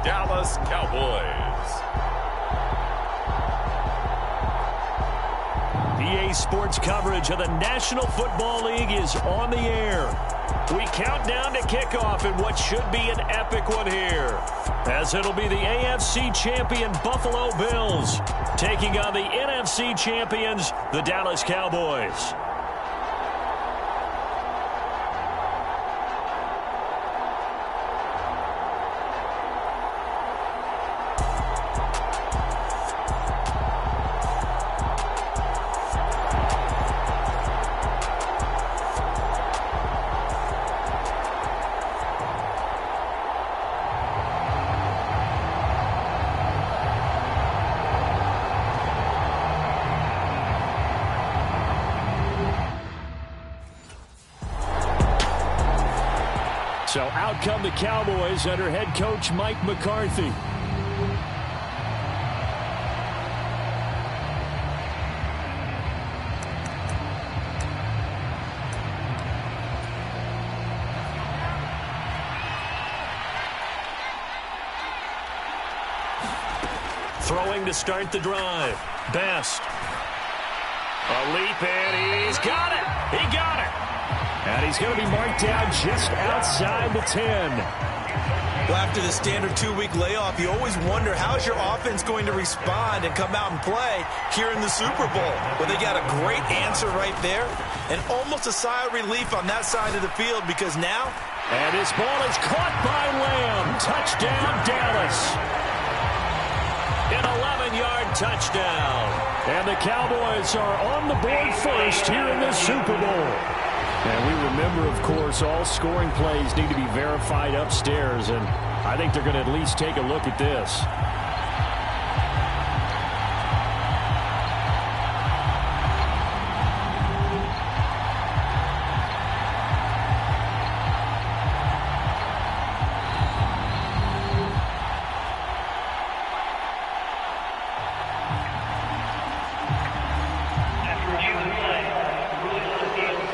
Dallas Cowboys. EA Sports coverage of the National Football League is on the air. We count down to kickoff in what should be an epic one here, as it'll be the AFC champion Buffalo Bills taking on the NFC champions, the Dallas Cowboys. So out come the Cowboys under head coach Mike McCarthy. Throwing to start the drive. Best. A leap, and he's got it. He got it. And he's going to be marked down just outside the 10. Well, after the standard 2-week layoff, you always wonder how's your offense going to respond and come out and play here in the Super Bowl. Well, they got a great answer right there and almost a sigh of relief on that side of the field because now... And his ball is caught by Lamb. Touchdown, Dallas. An 11-yard touchdown. And the Cowboys are on the board first here in the Super Bowl. And we remember, of course, all scoring plays need to be verified upstairs, and I think they're going to at least take a look at this.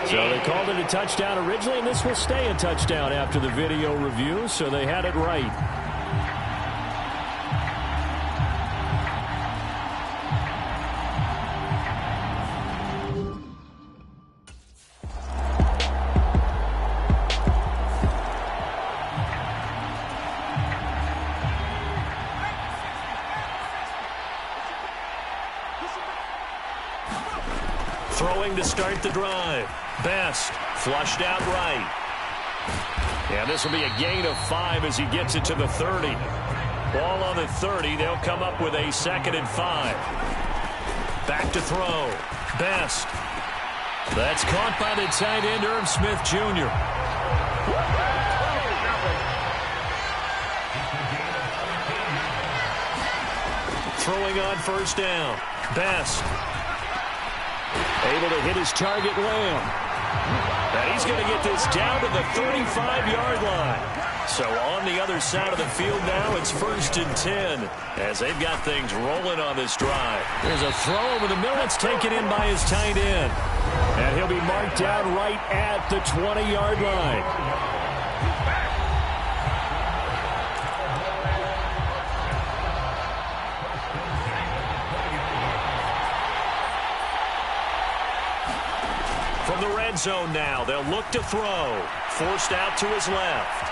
So they called it a touchdown originally, and this will stay a touchdown after the video review, so they had it right. Throwing to start the drive. Best, flushed out right. And this will be a gain of 5 as he gets it to the 30. Ball on the 30. They'll come up with a 2nd and 5. Back to throw. Best. That's caught by the tight end, Irv Smith Jr. Throwing on first down. Best. Able to hit his target, Lamb. And he's going to get this down to the 35-yard line. So on the other side of the field now, it's 1st and 10 as they've got things rolling on this drive. There's a throw over the middle. It's taken in by his tight end. And he'll be marked down right at the 20-yard line. From the red zone now, they'll look to throw. Forced out to his left.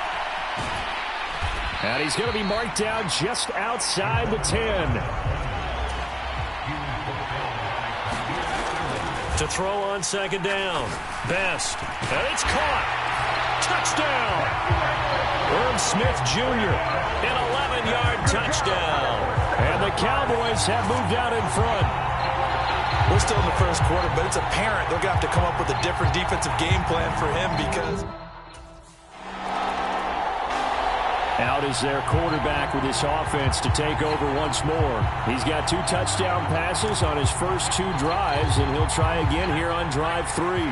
And he's going to be marked down just outside the 10. To throw on 2nd down. Best. And it's caught. Touchdown. Irv Smith Jr. An 11-yard touchdown. And the Cowboys have moved out in front. We're still in the first quarter, but it's apparent they're going to have to come up with a different defensive game plan for him because... Out is their quarterback with this offense to take over once more. He's got 2 touchdown passes on his first 2 drives, and he'll try again here on drive 3.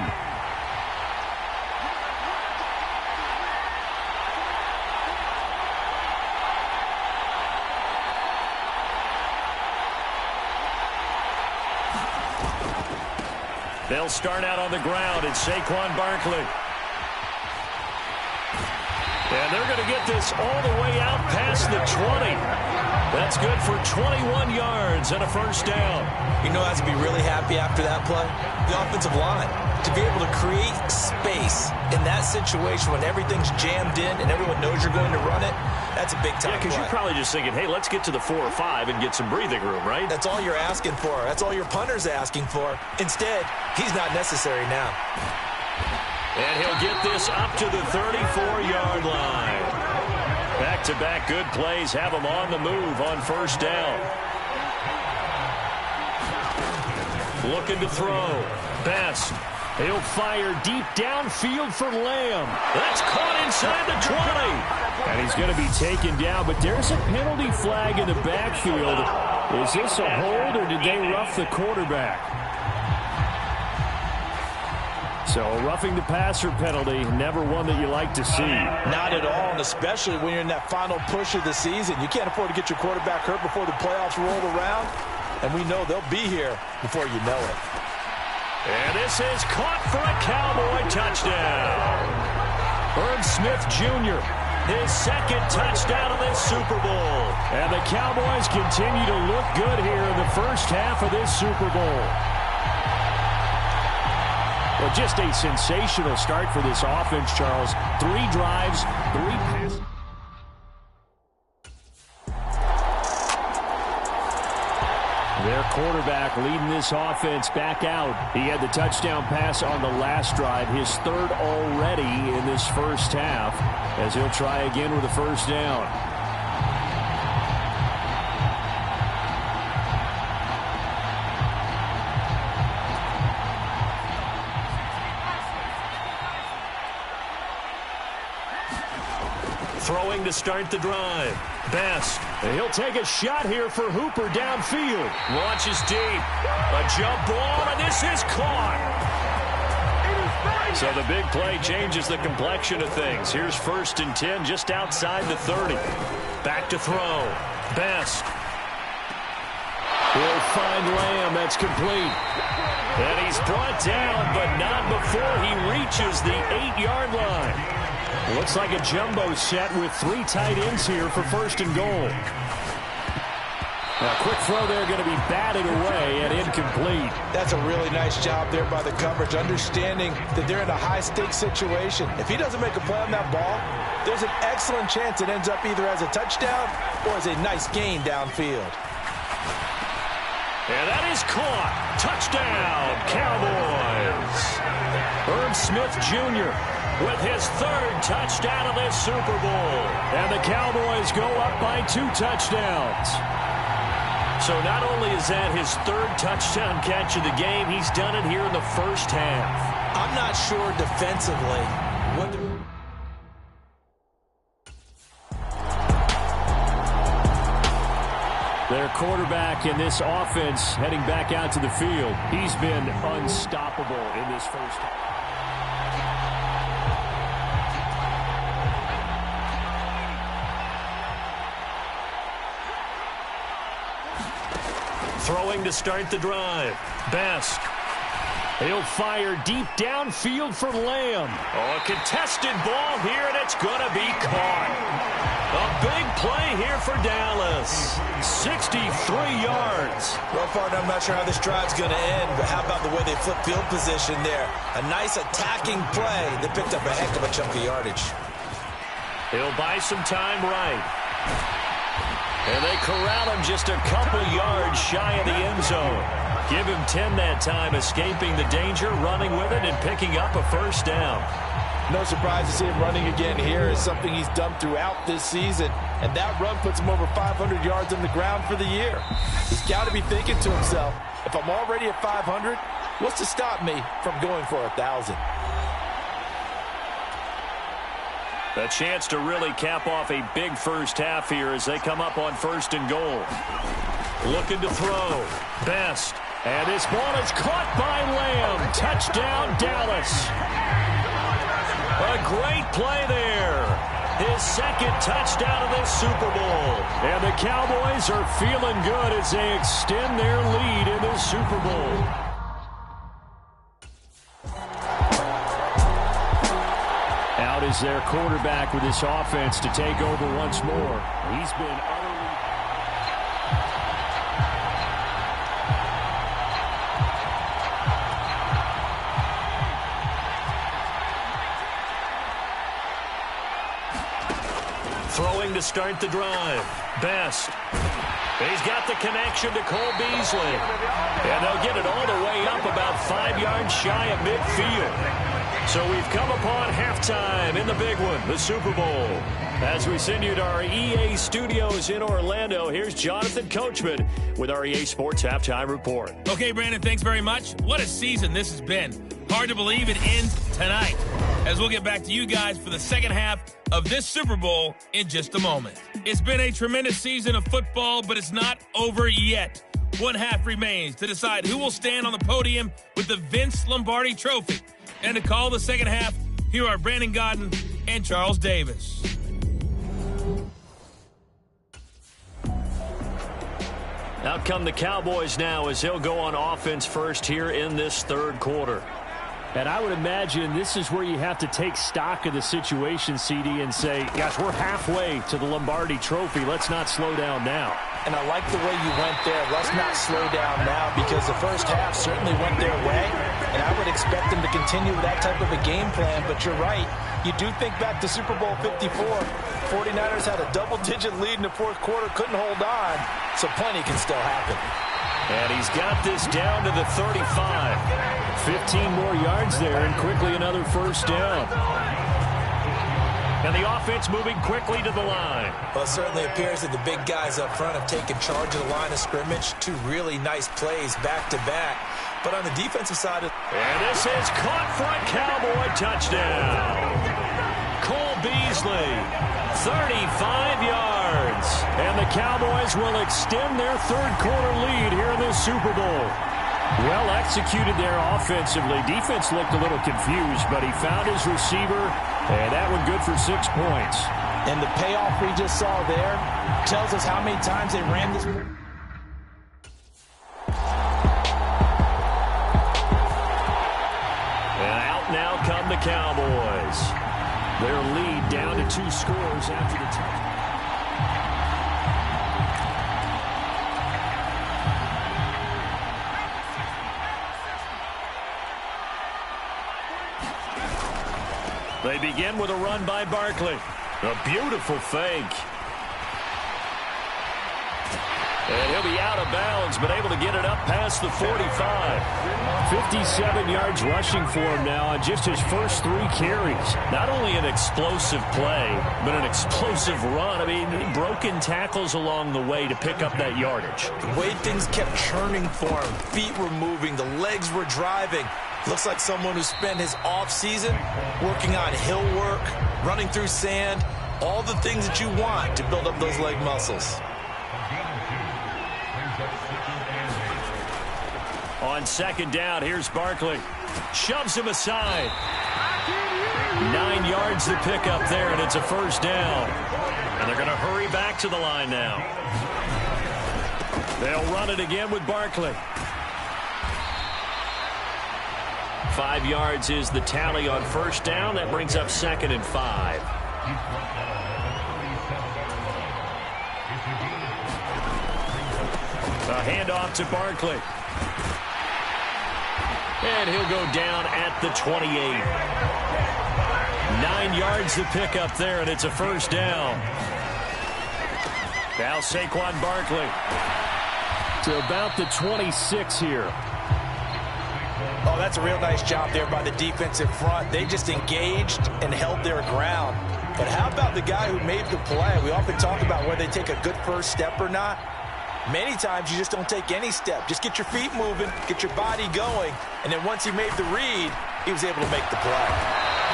They'll start out on the ground. It's Saquon Barkley. And they're going to get this all the way out past the 20. That's good for 21 yards and a first down. You know, has to be really happy after that play. The offensive line. To be able to create space in that situation when everything's jammed in and everyone knows you're going to run it, that's a big time play. Yeah, because you're probably just thinking, hey, let's get to the 4 or 5 and get some breathing room, right? That's all you're asking for. That's all your punter's asking for. Instead, he's not necessary now. And he'll get this up to the 34-yard line. Back-to-back good plays have him on the move on first down. Looking to throw. Best. He'll fire deep downfield for Lamb. That's caught inside the 20. And he's going to be taken down, but there's a penalty flag in the backfield. Is this a hold, or did they rough the quarterback? So a roughing the passer penalty, never one that you like to see. Not at all, and especially when you're in that final push of the season. You can't afford to get your quarterback hurt before the playoffs roll around, and we know they'll be here before you know it. And this is caught for a Cowboy touchdown. Herb Smith Jr., his second touchdown of this Super Bowl. And the Cowboys continue to look good here in the first half of this Super Bowl. Well, just a sensational start for this offense, Charles. 3 drives, 3 passes. Their quarterback leading this offense back out. He had the touchdown pass on the last drive, his 3rd already in this first half, as he'll try again with a first down. Throwing to start the drive. Best. He'll take a shot here for Hooper downfield. Launches deep. A jump ball, and this is caught. So the big play changes the complexion of things. Here's 1st and 10 just outside the 30. Back to throw. Best. He'll find Lamb. That's complete. And he's brought down, but not before he reaches the 8-yard line. Looks like a jumbo set with 3 tight ends here for 1st and goal. Now, quick throw there, going to be batted away and incomplete. That's a really nice job there by the coverage, understanding that they're in a high-stakes situation. If he doesn't make a play on that ball, there's an excellent chance it ends up either as a touchdown or as a nice gain downfield. And that is caught. Touchdown, Cowboys. Herb Smith Jr. with his 3rd touchdown of this Super Bowl. And the Cowboys go up by 2 touchdowns. So not only is that his 3rd touchdown catch of the game, he's done it here in the first half. I'm not sure defensively what their quarterback in this offense heading back out to the field. He's been unstoppable in this first half. Throwing to start the drive. Best. He'll fire deep downfield for Lamb. Oh, a contested ball here, and it's going to be caught. A big play here for Dallas. 63 yards. Well, partner, I'm not sure how this drive's going to end, but how about the way they flip field position there? A nice attacking play that picked up a heck of a chunk of yardage. He'll buy some time right. And they corral him just a couple yards shy of the end zone. Give him 10 that time, escaping the danger, running with it, and picking up a first down. No surprise to see him running again here. Is something he's done throughout this season. And that run puts him over 500 yards on the ground for the year. He's got to be thinking to himself, if I'm already at 500, what's to stop me from going for 1,000? A chance to really cap off a big first half here as they come up on 1st and goal. Looking to throw. Best. And this ball is caught by Lamb. Touchdown, Dallas. A great play there. His 2nd touchdown of this Super Bowl. And the Cowboys are feeling good as they extend their lead in this Super Bowl. out is their quarterback with this offense to take over once more. He's been utterly... Throwing to start the drive. Best. He's got the connection to Cole Beasley. And they'll get it all the way up about 5 yards shy of midfield. So we've come upon halftime in the big one, the Super Bowl. As we send you to our EA studios in Orlando, here's Jonathan Coachman with our EA Sports Halftime Report. Okay, Brandon, thanks very much. What a season this has been. Hard to believe it ends tonight, as we'll get back to you guys for the second half of this Super Bowl in just a moment. It's been a tremendous season of football, but it's not over yet. One half remains to decide who will stand on the podium with the Vince Lombardi Trophy. And to call the second half, here are Brandon Godden and Charles Davis. Out come the Cowboys now as they'll go on offense first here in this third quarter. And I would imagine this is where you have to take stock of the situation, CD, and say, gosh, we're halfway to the Lombardi Trophy. Let's not slow down now. And I like the way you went there. Let's not slow down now, because the first half certainly went their way. And I would expect them to continue with that type of a game plan. But you're right. You do think back to Super Bowl 54. 49ers had a double-digit lead in the fourth quarter, couldn't hold on. So plenty can still happen. And he's got this down to the 35. 15 more yards there, and quickly another first down. And the offense moving quickly to the line. Well, it certainly appears that the big guys up front have taken charge of the line of scrimmage. Two really nice plays back-to-back. But on the defensive side... And this is caught for a Cowboy touchdown. Cole Beasley, 35 yards. And the Cowboys will extend their third quarter lead here in this Super Bowl. Well executed there offensively. Defense looked a little confused, but he found his receiver, and that one good for 6 points. And the payoff we just saw there tells us how many times they ran this. And out now come the Cowboys. Their lead down to 2 scores after the touchdown. They begin with a run by Barkley. A beautiful fake. And he'll be out of bounds, but able to get it up past the 45. 57 yards rushing for him now on just his first 3 carries. Not only an explosive play, but an explosive run. I mean, broken tackles along the way to pick up that yardage. The way things kept churning for him. Feet were moving. The legs were driving. Looks like someone who spent his offseason working on hill work, running through sand, all the things that you want to build up those leg muscles. On second down, here's Barkley. Shoves him aside. 9 yards to pick up there, and it's a first down. And they're going to hurry back to the line now. They'll run it again with Barkley. 5 yards is the tally on first down. That brings up 2nd and 5. A handoff to Barkley. And he'll go down at the 28. 9 yards to pick up there, and it's a first down. Now Saquon Barkley to about the 26 here. Oh, that's a real nice job there by the defensive front. They just engaged and held their ground. But how about the guy who made the play? We often talk about whether they take a good first step or not. Many times you just don't take any step. Just get your feet moving, get your body going, and then once he made the read, he was able to make the play.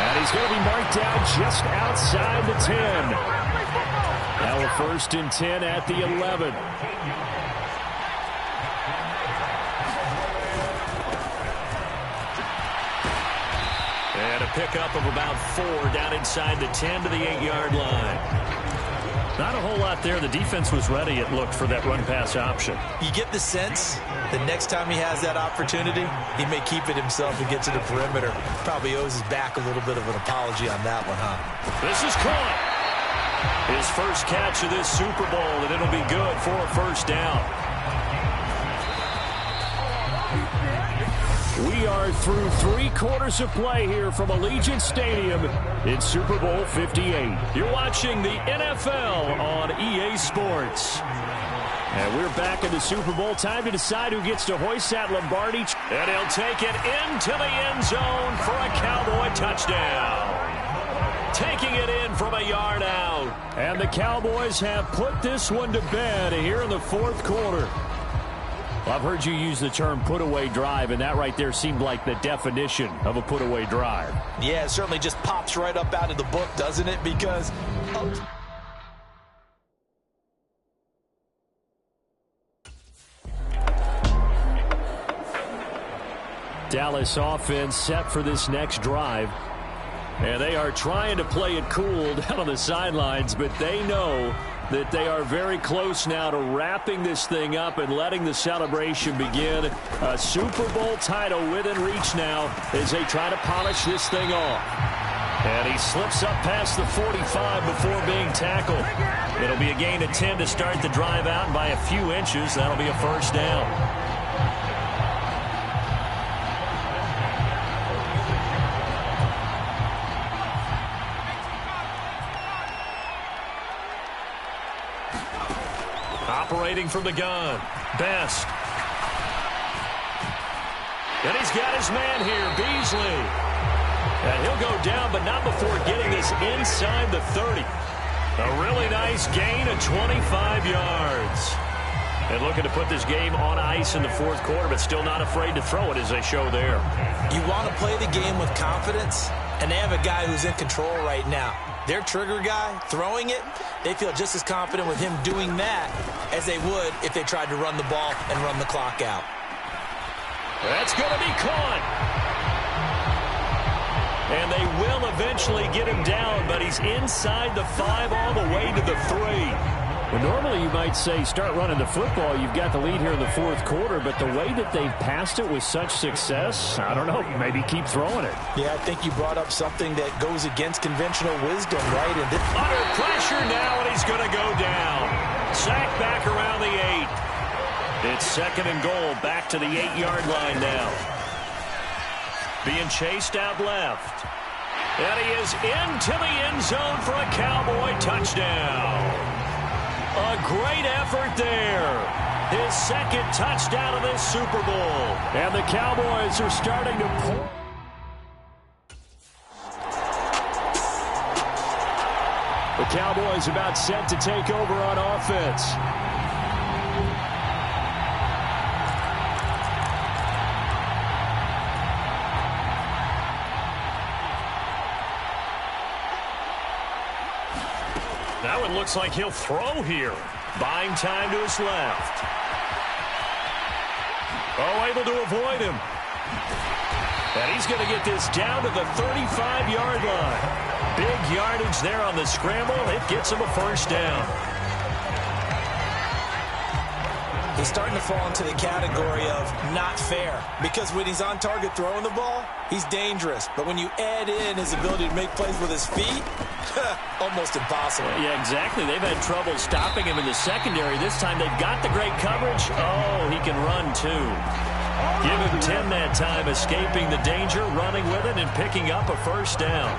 And he's going to be marked down just outside the 10. Now a 1st and 10 at the 11. And a pickup of about 4 down inside the 10 to the 8-yard line. Not a whole lot there. The defense was ready, it looked, for that run-pass option. You get the sense that next time he has that opportunity, he may keep it himself and get to the perimeter. Probably owes his back a little bit of an apology on that one, huh? This is caught. His first catch of this Super Bowl, and it'll be good for a first down. We are through 3 quarters of play here from Allegiant Stadium in Super Bowl 58. You're watching the NFL on EA Sports. And we're back in the Super Bowl. Time to decide who gets to hoist that Lombardi. And he'll take it into the end zone for a Cowboy touchdown. Taking it in from a yard out. And the Cowboys have put this one to bed here in the 4th quarter. Well, I've heard you use the term put-away drive, and that right there seemed like the definition of a put-away drive. Yeah, it certainly just pops right up out of the book, doesn't it? Because... Dallas offense set for this next drive. And they are trying to play it cool down on the sidelines, but they know that they are very close now to wrapping this thing up and letting the celebration begin. A Super Bowl title within reach now as they try to polish this thing off. And he slips up past the 45 before being tackled. It'll be a gain of 10 to start the drive out, and by a few inches, that'll be a first down. Operating from the gun, Best. And he's got his man here, Beasley. And he'll go down, but not before getting this inside the 30. A really nice gain of 25 yards. And looking to put this game on ice in the 4th quarter, but still not afraid to throw it as they show there. You want to play the game with confidence, and they have a guy who's in control right now. Their trigger guy, throwing it, they feel just as confident with him doing that as they would if they tried to run the ball and run the clock out. That's going to be caught. And they will eventually get him down, but he's inside the 5 all the way to the 3. Well, normally you might say start running the football. You've got the lead here in the 4th quarter, but the way that they've passed it with such success, I don't know, maybe keep throwing it. Yeah, I think you brought up something that goes against conventional wisdom, right? And under pressure now, and he's going to go down. Sack back around the 8. It's 2nd and goal, back to the 8-yard line now. Being chased out left. And he is into the end zone for a Cowboy touchdown. A great effort there. His 2nd touchdown of this Super Bowl. And the Cowboys are starting to pull. The Cowboys about set to take over on offense. That one looks like he'll throw here. Buying time to his left. Oh, able to avoid him. And he's going to get this down to the 35-yard line. Big yardage there on the scramble. It gets him a first down. He's starting to fall into the category of not fair, because when he's on target throwing the ball, he's dangerous. But when you add in his ability to make plays with his feet, almost impossible. Yeah, exactly. They've had trouble stopping him in the secondary. This time they've got the great coverage. Oh, he can run too. Give him 10 that time, escaping the danger, running with it, and picking up a first down.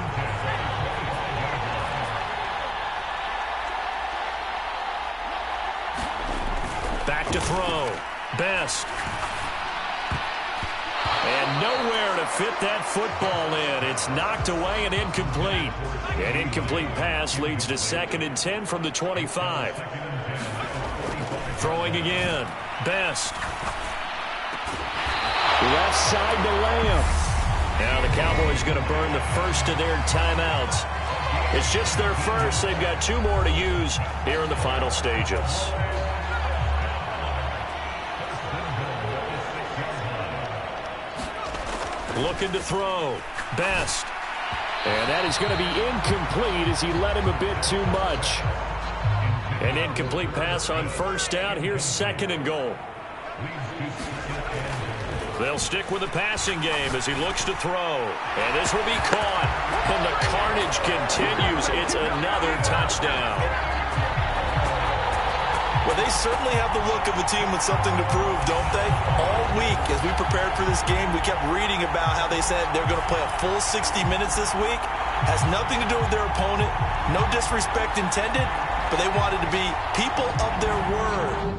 Back to throw. Best. And nowhere to fit that football in. It's knocked away and incomplete. An incomplete pass leads to 2nd and 10 from the 25. Throwing again. Best. Left side to Lamb. Now the Cowboys going to burn the first of their timeouts. It's just their first. They've got 2 more to use here in the final stages. Looking to throw. Best. And that is going to be incomplete as he led him a bit too much. An incomplete pass on first down. Here's 2nd and goal. They'll stick with the passing game as he looks to throw. And this will be caught. And the carnage continues. It's another touchdown. Well, they certainly have the look of a team with something to prove, don't they? All week, as we prepared for this game, we kept reading about how they said they're going to play a full 60 minutes this week. Has nothing to do with their opponent. No disrespect intended, but they wanted to be people of their word.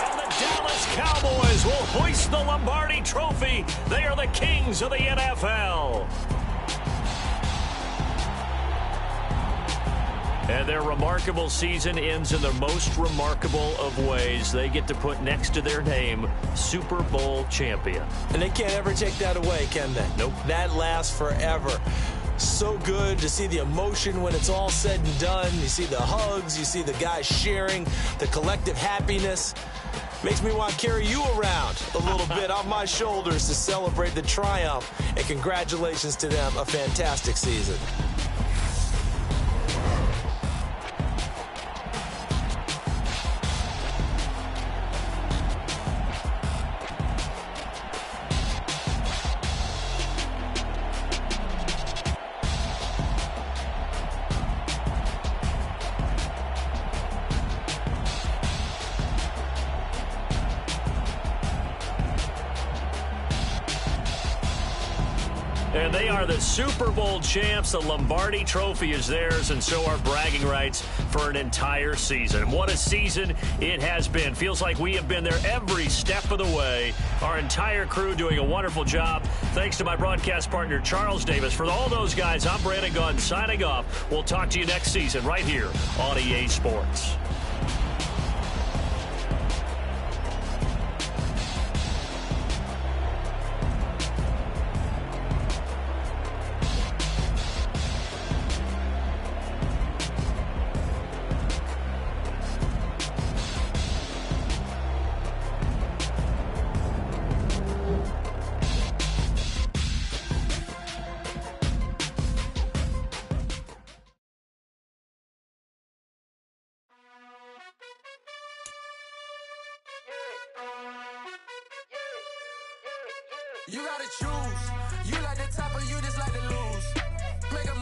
And the Dallas Cowboys will hoist the Lombardi Trophy. They are the kings of the NFL. And their remarkable season ends in the most remarkable of ways. They get to put next to their name, Super Bowl champion. And they can't ever take that away, can they? Nope. That lasts forever. So good to see the emotion when it's all said and done. You see the hugs, you see the guys sharing, the collective happiness. Makes me want to carry you around a little bit on my shoulders to celebrate the triumph. And congratulations to them, a fantastic season. And they are the Super Bowl champs. The Lombardi Trophy is theirs, and so are bragging rights for an entire season. What a season it has been. Feels like we have been there every step of the way. Our entire crew doing a wonderful job. Thanks to my broadcast partner, Charles Davis. For all those guys, I'm Brandon Gaudin signing off. We'll talk to you next season right here on EA Sports. You gotta choose. You like the top or you just like to lose. Make a